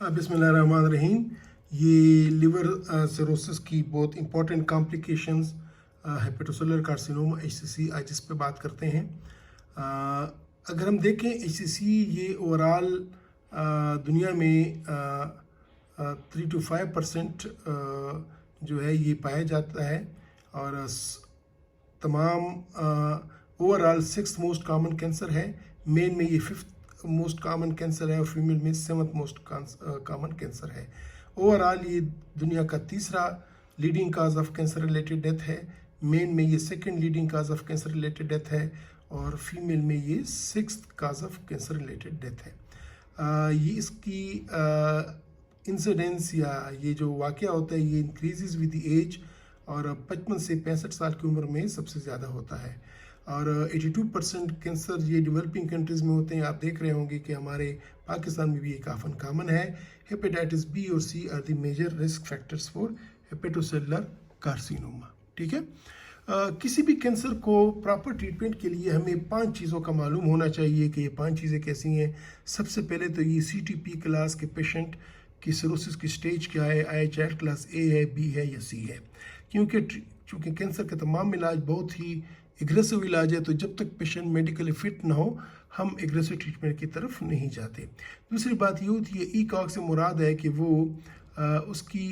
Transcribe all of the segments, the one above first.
बिस्मिल्लाहिर्रहमानिर्रहीम। ये liver cirrhosis की बहुत important complications hepatocellular carcinoma HCC आज इस पे बात करते हैं। अगर हम देखें HCC ये ओवरऑल दुनिया में 3 to 5% जो है ये पाया जाता है और तमाम overall 6th most common cancer है। मेन में ये 5th मोस्ट कॉमन कैंसर है और फीमेल में 7th मोस्ट कॉमन कैंसर है। ओवरऑल ये दुनिया का तीसरा leading cause of cancer related death है। मेन में ये 2nd leading cause of cancer related death है और फीमेल में ये 6th cause of cancer related death है। ये इसकी इंसिडेंस या ये जो वाक़या होता है ये इंक्रीजेस विद द एज और 55 से 65 साल की उम्र में सबसे ज़्यादा होता है और 82% कैंसर ये डेवलपिंग कंट्रीज़ में होते हैं। आप देख रहे होंगे कि हमारे पाकिस्तान में भी ये काफ़ी कॉमन है। हेपेटाइटिस बी और C are the major risk factors for hepatocellular carcinoma. ठीक है, किसी भी कैंसर को प्रॉपर ट्रीटमेंट के लिए हमें 5 चीज़ों का मालूम होना चाहिए कि ये 5 चीज़ें कैसी हैं। सबसे पहले तो ये CTP क्लास के पेशेंट की सिरोसिस की स्टेज क्या है, IHL क्लास A है, B है या C है। चूँकि कैंसर के तमाम इलाज बहुत ही एग्रेसिव इलाज है, तो जब तक पेशेंट मेडिकली फिट ना हो हम एग्रेसिव ट्रीटमेंट की तरफ नहीं जाते। दूसरी बात ये होती है ECOG से मुराद है कि वो उसकी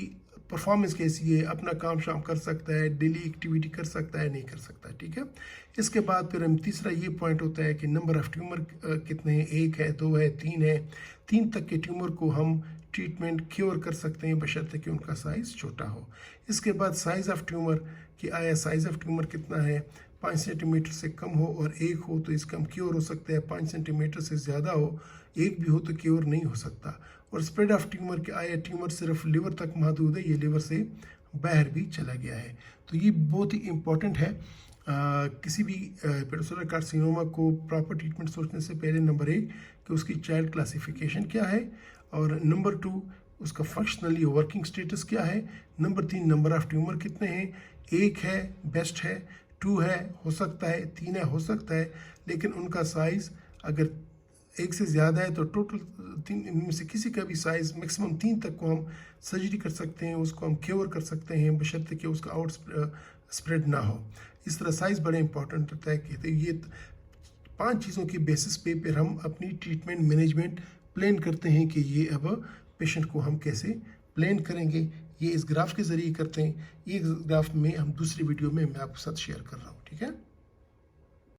परफॉर्मेंस कैसी है, अपना काम शाम कर सकता है, डेली एक्टिविटी कर सकता है, नहीं कर सकता। ठीक है, इसके बाद फिर हम तीसरा ये पॉइंट होता है कि नंबर ऑफ़ ट्यूमर कितने हैं, 1 है, 2 है, 3 है। 3 तक के ट्यूमर को हम ट्रीटमेंट क्योर कर सकते हैं बशर्ते कि उनका साइज़ छोटा हो। इसके बाद साइज़ ऑफ ट्यूमर कि आया साइज़ ऑफ ट्यूमर कितना है, 5 सेंटीमीटर से कम हो और 1 हो तो इसका हम क्योर हो सकता है, 5 सेंटीमीटर से ज़्यादा हो, 1 भी हो तो क्योर नहीं हो सकता। और स्प्रेड ऑफ ट्यूमर के आया ट्यूमर सिर्फ लिवर तक महदूद है, ये लिवर से बाहर भी चला गया है। तो ये बहुत ही इम्पॉर्टेंट है। किसी भी हेपेटोसेलुलर कार्सिनोमा को प्रॉपर ट्रीटमेंट सोचने से पहले नंबर 1 कि उसकी चाइल्ड क्लासिफिकेशन क्या है और नंबर 2 उसका फंक्शनली वर्किंग स्टेटस क्या है। नंबर 3 नंबर ऑफ़ ट्यूमर कितने हैं, 1 है बेस्ट है, 2 है हो सकता है, 3 है हो सकता है, लेकिन उनका साइज़ अगर 1 से ज़्यादा है तो टोटल 3 इनमें से किसी का भी साइज़ मैक्सिमम 3 तक को हम सर्जरी कर सकते हैं, उसको हम क्योर कर सकते हैं बशर्ते कि उसका आउट स्प्रेड ना हो। इस तरह साइज़ बड़ा इंपॉर्टेंट होता है कि तो ये 5 चीज़ों की बेसिस पे फिर हम अपनी ट्रीटमेंट मैनेजमेंट प्लान करते हैं कि ये अब पेशेंट को हम कैसे प्लान करेंगे। ये इस ग्राफ के ज़रिए करते हैं। ये ग्राफ में हम दूसरी वीडियो में मैं आपके साथ शेयर कर रहा हूँ। ठीक है।